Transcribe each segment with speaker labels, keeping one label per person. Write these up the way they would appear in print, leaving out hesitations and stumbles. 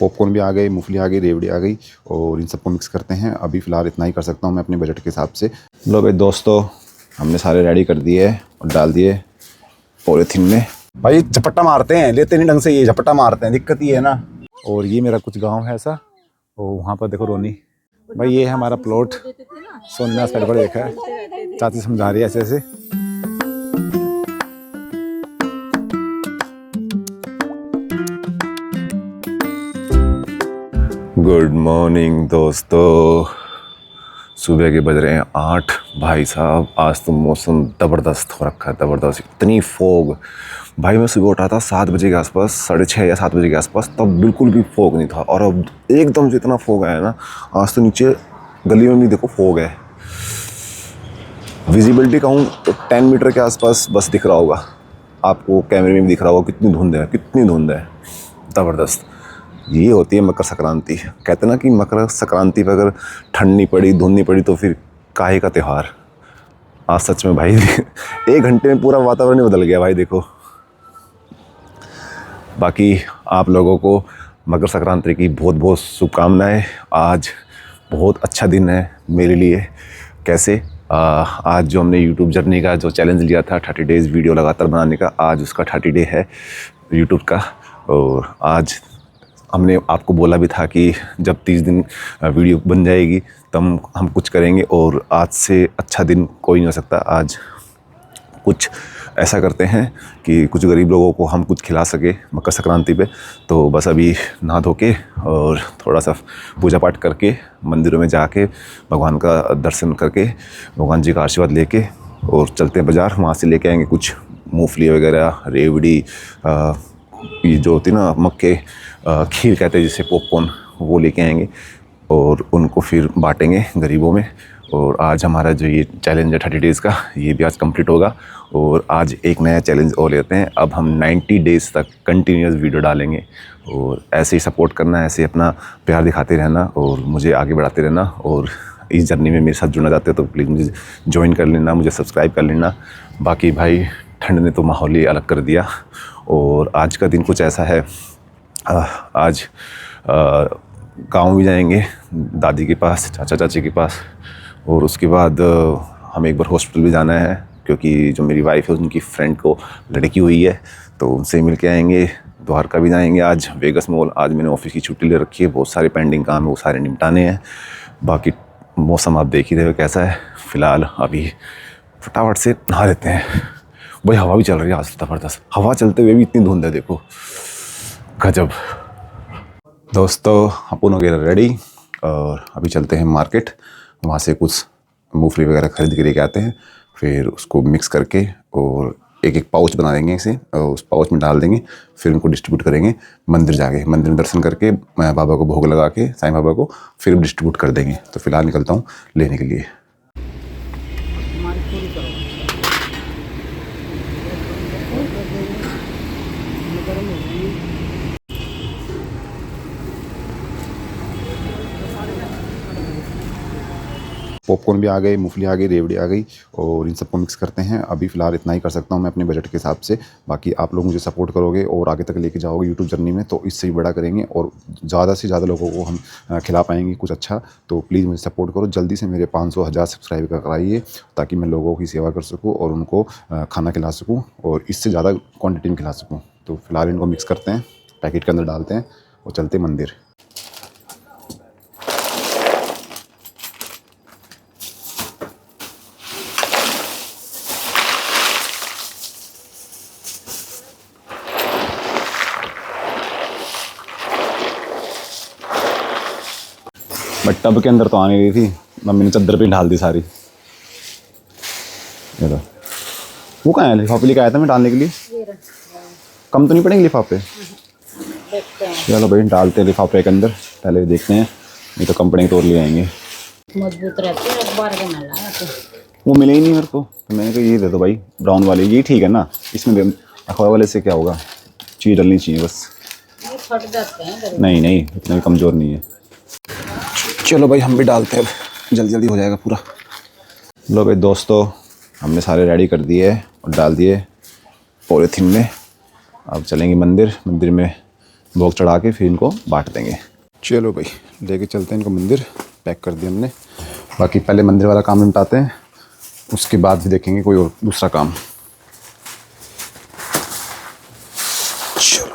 Speaker 1: Popcorn भी आ गए, मूंगफली आ गई, रेवड़ी आ गई और इन सबको मिक्स करते हैं। अभी फ़िलहाल इतना ही कर सकता हूँ मैं अपने बजट के हिसाब से। लो भाई दोस्तों, हमने सारे रेडी कर दिए और डाल दिए पॉलीथीन में। भाई झपट्टा मारते हैं, लेते नहीं ढंग से, ये झपट्टा मारते हैं, दिक्कत ये है ना। और ये मेरा कुछ गाँव है ऐसा, और वहाँ पर देखो रोनी भाई, ये है हमारा प्लॉट। सोनिया साइड पर देखा है, चाची समझा रही है ऐसे ऐसे। गुड मॉर्निंग दोस्तों, सुबह के बज रहे हैं 8। भाई साहब आज तो मौसम ज़बरदस्त हो रखा है, ज़बरदस्त। इतनी फॉग भाई, मैं सुबह उठा था 7 बजे के आसपास, 6:30 या 7 बजे के आसपास, तब बिल्कुल भी फॉग नहीं था। और अब एकदम से इतना फॉग आया ना, आज तो नीचे गली में भी देखो फॉग है। विजिबिलिटी कहूँ तो 10 मीटर के आसपास बस दिख रहा होगा आपको, कैमरे में भी दिख रहा होगा कितनी धुंध है, कितनी धुंध है, ज़बरदस्त। ये होती है मकर संक्रांति। कहते हैं ना कि मकर संक्रांति पर अगर ठंड नहीं पड़ी, धुंध नहीं पड़ी, तो फिर काहे का त्यौहार। आज सच में भाई 1 घंटे में पूरा वातावरण ही बदल गया भाई, देखो। बाकी आप लोगों को मकर संक्रांति की बहुत बहुत शुभकामनाएं। आज बहुत अच्छा दिन है मेरे लिए। कैसे आज जो हमने यूट्यूब जर्नी का जो चैलेंज लिया था 30 डेज़ वीडियो लगातार बनाने का, आज उसका 30 डे है यूट्यूब का। और आज हमने आपको बोला भी था कि जब 30 दिन वीडियो बन जाएगी तब हम कुछ करेंगे, और आज से अच्छा दिन कोई नहीं हो सकता। आज कुछ ऐसा करते हैं कि कुछ गरीब लोगों को हम कुछ खिला सके मकर संक्रांति पे। तो बस अभी नहा धो के और थोड़ा सा पूजा पाठ करके मंदिरों में जाके भगवान का दर्शन करके भगवान जी का आशीर्वाद लेके और चलते हैं बाज़ार। वहाँ से लेके आएंगे कुछ मूंगफली वगैरह, रेवड़ी, ये जो होती है ना मक्के खीर कहते हैं जिसे, पॉपकॉर्न, वो लेके आएंगे और उनको फिर बांटेंगे गरीबों में। और आज हमारा जो ये चैलेंज है 30 डेज़ का, ये भी आज कंप्लीट होगा। और आज एक नया चैलेंज और लेते हैं। अब हम 90 डेज़ तक कंटिन्यूस वीडियो डालेंगे, और ऐसे ही सपोर्ट करना, ऐसे अपना प्यार दिखाते रहना और मुझे आगे बढ़ाते रहना। और इस जर्नी में मेरे साथ जुड़ना चाहते हो तो प्लीज़ मुझे ज्वाइन कर लेना, मुझे सब्सक्राइब कर लेना। बाकी भाई ठंड ने तो माहौल ही अलग कर दिया। और आज का दिन कुछ ऐसा है, आज गाँव भी जाएंगे दादी के पास, चाचा चाची के पास, और उसके बाद हमें एक बार हॉस्पिटल भी जाना है, क्योंकि जो मेरी वाइफ है उनकी फ्रेंड को लड़की हुई है, तो उनसे मिल के आएंगे। द्वारका भी जाएंगे आज, वेगस मॉल। आज मैंने ऑफिस की छुट्टी ले रखी है, बहुत सारे पेंडिंग काम है, वो सारे निपटाने हैं। बाकी मौसम आप देख ही रहे हो कैसा है। फ़िलहाल अभी फटाफट से नहा लेते हैं। भाई हवा भी चल रही है आज, ज़बरदस्त हवा चलते हुए भी इतनी धुंध है, देखो गजब। दोस्तों अपन वगैरह रेडी, और अभी चलते हैं मार्केट। वहाँ से कुछ मूंगफली वगैरह खरीद के लेके आते हैं, फिर उसको मिक्स करके और एक एक पाउच बना देंगे इसे, और उस पाउच में डाल देंगे। फिर उनको डिस्ट्रीब्यूट करेंगे मंदिर जाके, मंदिर में दर्शन करके बाबा को भोग लगा के, साईं बाबा को, फिर डिस्ट्रीब्यूट कर देंगे। तो फिलहाल निकलता हूँ लेने के लिए। पॉपकॉर्न भी आ गए, मूंगफली आ गई, रेवड़ी आ गई और इन सबको मिक्स करते हैं। अभी फ़िलहाल इतना ही कर सकता हूँ मैं अपने बजट के हिसाब से। बाकी आप लोग मुझे सपोर्ट करोगे और आगे तक लेके जाओगे यूट्यूब जर्नी में, तो इससे भी बड़ा करेंगे और ज़्यादा से ज़्यादा लोगों को हम खिला पाएंगे कुछ अच्छा। तो प्लीज़ मुझे सपोर्ट करो, जल्दी से मेरे 500-1000 सब्सक्राइब कराइए, ताकि मैं लोगों की सेवा कर सकूँ और उनको खाना खिला सकूँ, और इससे ज़्यादा क्वान्टिटी में खिला सकूँ। तो फिलहाल इनको मिक्स करते हैं, पैकेट के अंदर डालते हैं और चलते मंदिर। बट टब के अंदर तो आ नहीं रही थी, मम्मी ने चद्दर पे डाल दी सारी। ये तो वो कहाँ है, लिफाफे लेके आया था मैं डालने के लिए। कम तो नहीं पड़ेंगे लिफाफे? चलो भाई डालते हैं लिफाफे के अंदर, पहले देखते हैं, नहीं तो कम पड़ेंगे तो और ले आएंगे।
Speaker 2: मजबूत रहते हैं, एक बार के ना लगा
Speaker 1: वो मिले ही नहीं मेरे को, तो मैंने कहा ये दे दो भाई, ब्राउन वाले, ये ठीक है ना। इसमें अखबार वाले से क्या होगा, चीज़ डलनी चाहिए बस।
Speaker 2: ये फट जाते हैं।
Speaker 1: नहीं नहीं, इतना भी कमज़ोर नहीं है। चलो भाई हम भी डालते हैं, जल्दी जल्दी हो जाएगा पूरा। लो भाई दोस्तों, हमने सारे रेडी कर दिए और डाल दिए पॉलीथीन में। अब चलेंगे मंदिर, मंदिर में भोग चढ़ा के फिर इनको बांट देंगे। चलो भाई लेके चलते हैं इनको मंदिर। पैक कर दिया हमने, बाकी पहले मंदिर वाला काम निपटाते हैं, उसके बाद भी देखेंगे कोई और दूसरा काम। चलो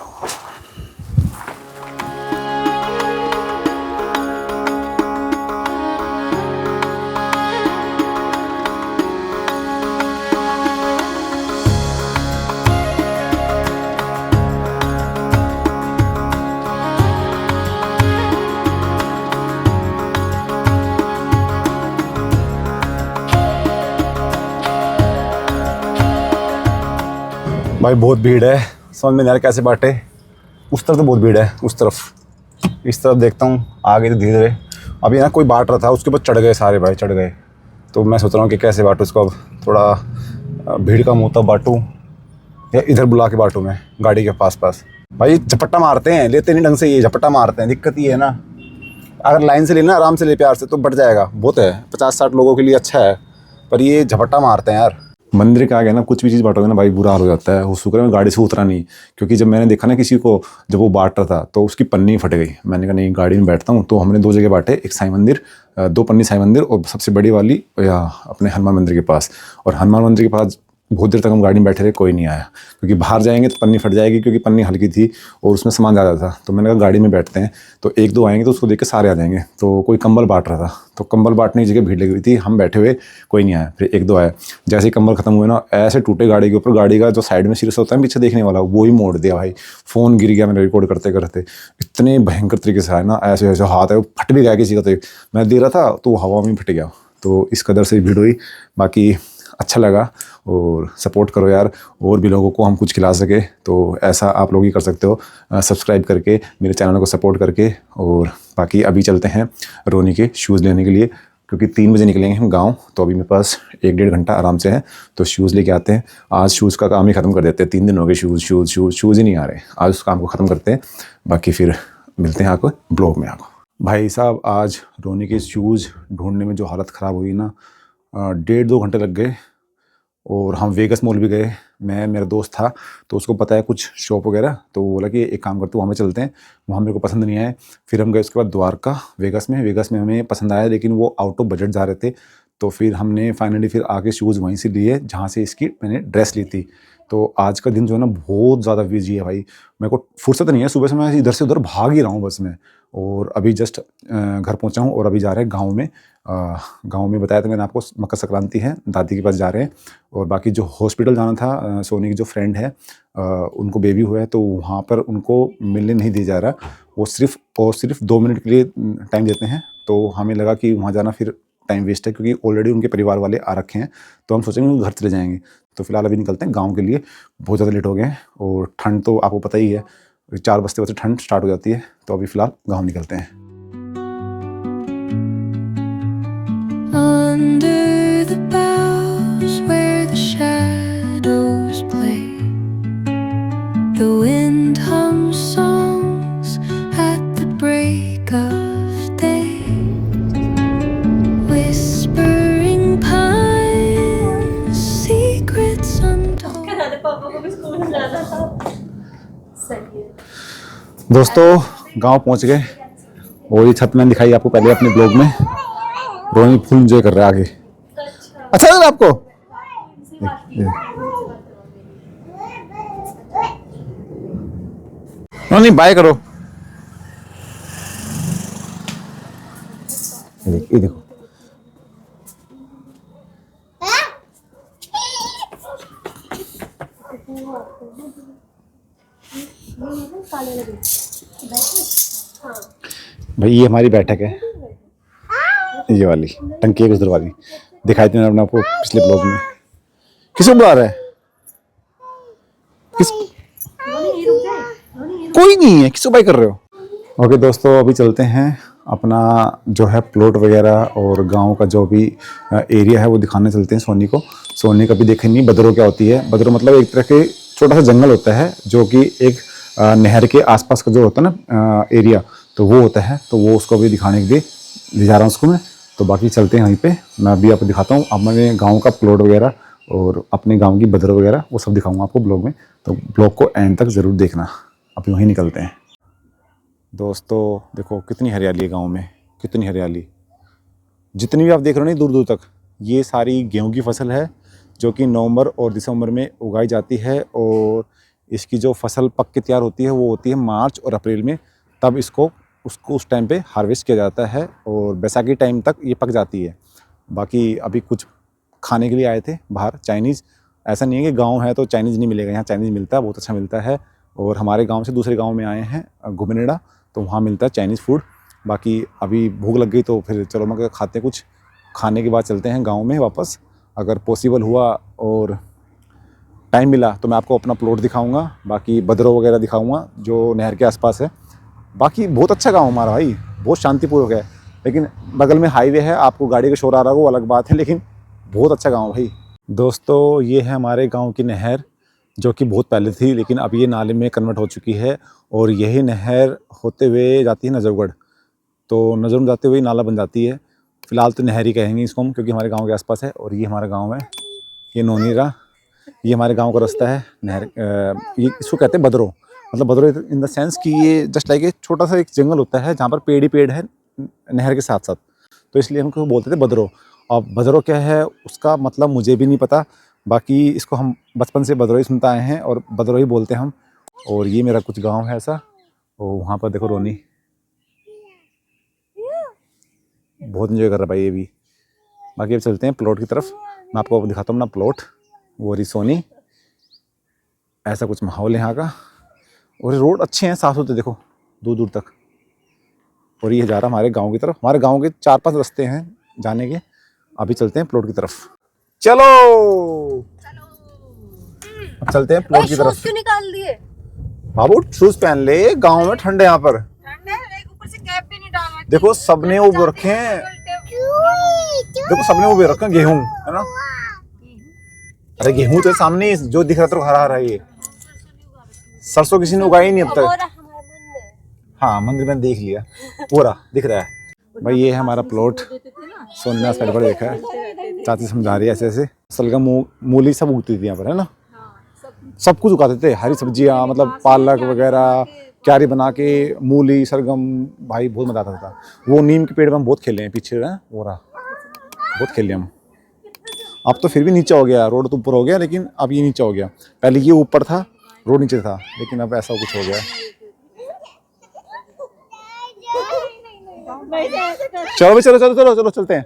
Speaker 1: भाई बहुत भीड़ है, समझ में नहीं आ रहा कैसे बांटे। उस तरफ तो बहुत भीड़ है, उस तरफ। इस तरफ देखता हूँ आगे तो धीरे धीरे। अभी ना कोई बांट रहा था, उसके ऊपर चढ़ गए सारे भाई, चढ़ गए। तो मैं सोच रहा हूँ कि कैसे बांटूँ इसको। अब थोड़ा भीड़ कम होता बांटूँ या इधर बुला के बांटूँ मैं गाड़ी के पास भाई झपट्टा मारते हैं, लेते नहीं ढंग से, ये झपट्टा मारते हैं। दिक्कत ये है ना, अगर लाइन से लेना आराम से ले प्यार से तो बढ़ जाएगा, बहुत है 50-60 लोगों के लिए अच्छा है, पर ये झपट्टा मारते हैं यार। मंदिर के आगे ना कुछ भी चीज़ बांटोगे ना भाई बुरा हाल हो जाता है। वो शुक्र है मैं गाड़ी से उतरा नहीं, क्योंकि जब मैंने देखा ना किसी को जब वो बांट रहा था तो उसकी पन्नी फट गई। मैंने कहा नहीं गाड़ी में बैठता हूँ। तो हमने 2 जगह बांटे, एक साईं मंदिर, 2 पन्नी साईं मंदिर और सबसे बड़ी वाली या अपने हनुमान मंदिर के पास। और हनुमान मंदिर के पास बहुत देर तक हम गाड़ी में बैठे रहे, कोई नहीं आया, क्योंकि बाहर जाएंगे तो पन्नी फट जाएगी, क्योंकि पन्नी हल्की थी और उसमें सामान ज़्यादा था। तो मैंने कहा गाड़ी में बैठते हैं, तो 1-2 आएंगे तो उसको देख के सारे आ जाएंगे। तो कोई कंबल बांट रहा था, तो कंबल बांटने की जगह भीड़ लगी हुई थी, हम बैठे हुए, कोई नहीं आया। फिर 1-2 आया, जैसे ही कंबल खत्म हुए ना ऐसे टूटे गाड़ी के ऊपर। गाड़ी का जो साइड में शीशा होता है पीछे देखने वाला, वो ही मोड़ दिया भाई। फ़ोन गिर गया मेरा रिकॉर्ड करते करते, इतने भयंकर तरीके से आया ना, ऐसे ऐसे हाथ है वो फट भी गया किसी का। तो मैं दे रहा था तो हवा में फट गया। तो इस कदर से भीड़ हुई। बाकी अच्छा लगा, और सपोर्ट करो यार, और भी लोगों को हम कुछ खिला सके तो ऐसा आप लोग ही कर सकते हो, सब्सक्राइब करके मेरे चैनल को सपोर्ट करके। और बाकी अभी चलते हैं रोनी के शूज़ लेने के लिए, क्योंकि 3 बजे निकलेंगे हम गांव। तो अभी मेरे पास 1-1.5 घंटा आराम से है, तो शूज़ लेके आते हैं। आज शूज़ का काम ही ख़त्म कर देते हैं, 3 दिन हो गए शूज़ ही नहीं आ रहे। आज उस काम को ख़त्म करते हैं, बाकी फिर मिलते हैं आपको ब्लॉग में। आपको भाई साहब आज रोनी के शूज़ ढूंढने में जो हालत ख़राब हुई ना, 1.5-2 घंटे लग गए। और हम वेगस मॉल भी गए, मैं मेरा दोस्त था तो उसको पता है कुछ शॉप वगैरह, तो वो बोला कि एक काम करते वहाँ में चलते हैं। वहाँ मेरे को पसंद नहीं आए, फिर हम गए उसके बाद द्वारका। वेगस में हमें पसंद आया, लेकिन वो आउट ऑफ बजट जा रहे थे। तो फिर हमने फाइनली फिर आके शूज़ वहीं से लिए जहाँ से इसकी मैंने ड्रेस ली थी। तो आज का दिन जो है ना बहुत ज़्यादा बिजी है भाई, मेरे को फुर्सत नहीं है। सुबह से मैं इधर से उधर भाग ही रहा हूँ बस में, और अभी जस्ट घर पहुँचा हूँ और अभी जा रहे हैं गाँव में। गाँव में बताया था मैंने आपको, मकर संक्रांति है, दादी के पास जा रहे हैं। और बाकी जो हॉस्पिटल जाना था, सोनी की जो फ्रेंड है उनको बेबी हुआ है, तो वहाँ पर उनको मिलने नहीं दिया जा रहा। वो सिर्फ 2 मिनट के लिए टाइम देते हैं। तो हमें लगा कि वहाँ जाना फिर टाइम वेस्ट है, क्योंकि ऑलरेडी उनके परिवार वाले आ रखे हैं। तो हम सोचेंगे घर चले जाएंगे। तो फिलहाल अभी निकलते हैं गाँव के लिए, बहुत ज़्यादा लेट हो गए हैं। और ठंड तो आपको पता ही है, 4 बजते बजते ठंड स्टार्ट हो जाती है। तो अभी फ़िलहाल गाँव निकलते हैं।
Speaker 3: Under the boughs where the shadows play, the wind hums songs at the break of day, whispering pines, secrets untold.
Speaker 1: दोस्तों गांव पहुंच गए, और ये छत मैंने दिखाई आपको पहले अपने ब्लॉग में। रोनी फुल एंजॉय कर रहा है आगे। अच्छा लग रहा है आपको? रोनी बाय करो। ये देखो भाई, ये हमारी बैठक है, ये वाली टंकी है उधर वाली, दिखाई थी मैंने आपको पिछले ब्लॉग में। किसको बुला रहा है? किस कोई नहीं है, किसको बाय कर रहे हो? ओके दोस्तों, अभी चलते हैं अपना जो है प्लॉट वगैरह और गांव का जो भी एरिया है वो दिखाने चलते हैं सोनी को। सोनी कभी देखे नहीं बदरो क्या होती है। बदरो मतलब एक तरह के छोटा सा जंगल होता है, जो कि एक नहर के आसपास का जो होता है ना एरिया, तो वो होता है। तो वो उसको अभी दिखाने के लिए ले जा रहा हूँ उसको मैं। तो बाकी चलते हैं वहीं पे, मैं अभी आपको दिखाता हूँ। अब मैंने गांव का प्लॉट वगैरह और अपने गांव की बदर वगैरह वो सब दिखाऊंगा आपको ब्लॉग में। तो ब्लॉग को एंड तक ज़रूर देखना। अभी वहीं निकलते हैं। दोस्तों देखो कितनी हरियाली है गांव में, कितनी हरियाली। जितनी भी आप देख रहे हो ना दूर दूर तक, ये सारी गेहूं की फसल है जो कि नवंबर और दिसंबर में उगाई जाती है, और इसकी जो फसल पक के तैयार होती है वो होती है मार्च और अप्रैल में। तब उसको उस टाइम पे हार्वेस्ट किया जाता है और बैसाखी टाइम तक ये पक जाती है। बाकी अभी कुछ खाने के लिए आए थे बाहर चाइनीज़। ऐसा नहीं है कि गांव है तो चाइनीज़ नहीं मिलेगा, यहाँ चाइनीज़ मिलता है, बहुत अच्छा मिलता है। और हमारे गांव से दूसरे गांव में आए हैं घुमनेड़ा, तो वहाँ मिलता है चाइनीज़ फूड। बाकी अभी भूख लग गई तो फिर चलो मैं खाते हैं कुछ, खाने के बाद चलते हैं गांव में वापस। अगर पॉसिबल हुआ और टाइम मिला तो मैं आपको अपना प्लॉट दिखाऊंगा, बाकी बदरो वगैरह दिखाऊंगा जो नहर के आसपास है। बाकी बहुत अच्छा गांव हमारा भाई, बहुत शांतिपूर्वक है। लेकिन बगल में हाईवे है, आपको गाड़ी का शोर आ रहा हो वो अलग बात है, लेकिन बहुत अच्छा गांव भाई। दोस्तों ये है हमारे गांव की नहर, जो कि बहुत पहले थी लेकिन अब ये नाले में कन्वर्ट हो चुकी है, और यही नहर होते हुए जाती है नजफगढ़। तो नजफगढ़ जाते हुए नाला बन जाती है। फिलहाल तो नहर ही कहेंगे इसको हम, क्योंकि हमारे गांव के आसपास है। और ये हमारा गांव है, ये नोनीरा, ये हमारे गांव का रास्ता है। नहर ये इसको कहते हैं बदरो, मतलब बदरो इन द सेंस कि ये जस्ट लाइक एक छोटा सा एक जंगल होता है जहाँ पर पेड़ ही पेड़ है नहर के साथ साथ, तो इसलिए हमको बोलते थे बदरो। और बदरो क्या है उसका मतलब मुझे भी नहीं पता, बाकी इसको हम बचपन से बदरो ही सुनते आए हैं और बदरो ही बोलते हैं हम। और ये मेरा कुछ गाँव है ऐसा, और वहाँ पर देखो रोनी बहुत इंजॉय कर रहा है भाई ये भी। बाकी अब चलते हैं प्लॉट की तरफ, मैं आपको दिखाता हूँ अपना प्लॉट। वो रिसोनी, ऐसा कुछ माहौल है यहाँ का, और रोड अच्छे हैं, साफ सुथरे, देखो दूर दूर तक। और ये जा रहा हमारे गांव की तरफ। हमारे गांव के 4-5 रास्ते हैं जाने के। अभी चलते हैं प्लॉट की तरफ, चलो अब चलते हैं प्लॉट की तरफ।
Speaker 4: क्यों निकाल दिए?
Speaker 1: बाबू शूज पहन ले, गांव में ठंड है यहाँ पर।
Speaker 4: ऊपर से कैप भी नहीं डाला।
Speaker 1: देखो सबने वो रखे हैं, देखो सबने वो रखे हैं गेहूं, है ना। अरे गेहूं तो सामने जो दिख रहा था हरा हरा, ये सरसों किसी ने उगाई नहीं अब तक। हाँ मंदिर में देख लिया, पूरा दिख रहा है भाई। ये है हमारा प्लॉट, सोनिया पहले बड़े देखा है, चाची समझा रही है ऐसे ऐसे। सलगम मूली सब उगती थी यहाँ पर, है ना। सब कुछ उगाते थे, हरी सब्जियाँ, मतलब पालक वगैरह, क्यारी बना के मूली सरगम, भाई बहुत मजा आता था। वो नीम के पेड़ में हम बहुत खेले हैं पीछे, है वो रहा, बहुत खेले हम। अब तो फिर भी नीचे हो गया, रोड तो ऊपर हो गया, लेकिन अब ये नीचे हो गया। पहले ये ऊपर था, रोड नीचे था, लेकिन अब ऐसा कुछ हो गया। चलो चलो चलो चलो चलो चलते हैं।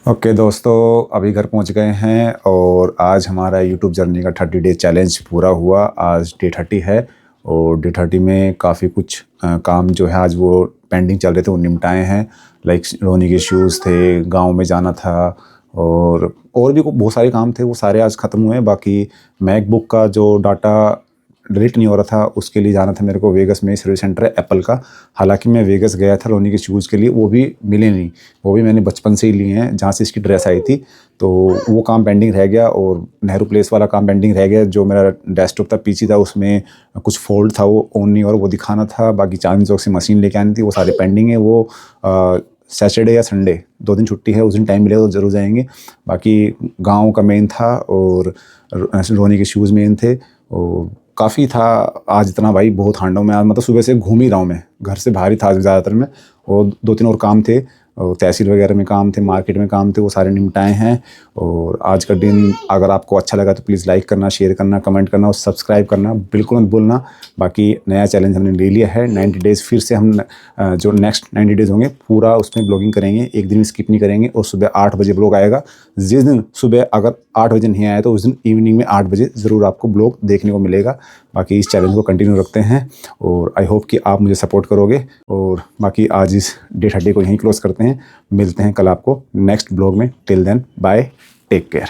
Speaker 1: ओके दोस्तों, अभी घर पहुंच गए हैं, और आज हमारा यूट्यूब जर्नी का 30 डे चैलेंज पूरा हुआ। आज डे 30 है, और डे 30 में काफ़ी कुछ काम जो है आज वो पेंडिंग चल रहे थे वो निपटाए हैं। लाइक रोनी के शूज़ थे, गांव में जाना था, और भी बहुत सारे काम थे, वो सारे आज ख़त्म हुए। बाकी मैकबुक का जो डाटा डिलीट नहीं हो रहा था उसके लिए जाना था मेरे को वेगस में, सर्विस सेंटर है एप्पल का। हालांकि मैं वेगस गया था रोनी के शूज़ के लिए, वो भी मिले नहीं, वो भी मैंने बचपन से ही लिए हैं जहाँ से इसकी ड्रेस आई थी। तो वो काम पेंडिंग रह गया, और नेहरू प्लेस वाला काम पेंडिंग रह गया। जो मेरा डेस्कटॉप था पीसी था, उसमें कुछ फॉल्ट था, वो ऑन नहीं और वो दिखाना था। बाकी चांदनी चौक से मशीन लेके आनी थी, वो सारे पेंडिंग है। वो सैटरडे या संडे 2 दिन छुट्टी है, उस दिन टाइम मिलेगा तो ज़रूर जाएंगे। बाकी गाँव का मेन था, और रोनी के शूज़ मेन थे, और काफ़ी था आज। इतना भाई बहुत हांडों में आज, मतलब सुबह से घूम ही रहा हूँ मैं, घर से बाहर ही था ज़्यादातर में। और 2-3 और काम थे, और तहसील वगैरह में काम थे, मार्केट में काम थे, वो सारे निपटाए हैं। और आज का दिन अगर आपको अच्छा लगा तो प्लीज़ लाइक करना, शेयर करना, कमेंट करना और सब्सक्राइब करना बिल्कुल मत भूलना। बाकी नया चैलेंज हमने ले लिया है, 90 डेज़ फिर से हम जो नेक्स्ट 90 डेज़ होंगे पूरा उसमें ब्लॉगिंग करेंगे, एक दिन स्किप नहीं करेंगे। और सुबह 8 बजे ब्लॉग आएगा। जिस दिन सुबह अगर 8 बजे नहीं आया तो उस दिन इवनिंग में 8 बजे ज़रूर आपको ब्लॉग देखने को मिलेगा। बाकी इस चैलेंज को कंटिन्यू रखते हैं, और आई होप कि आप मुझे सपोर्ट करोगे। और बाकी आज इस डे 30 को यहीं क्लोज करते हैं। मिलते हैं कल आपको नेक्स्ट ब्लॉग में। Till then bye, take care.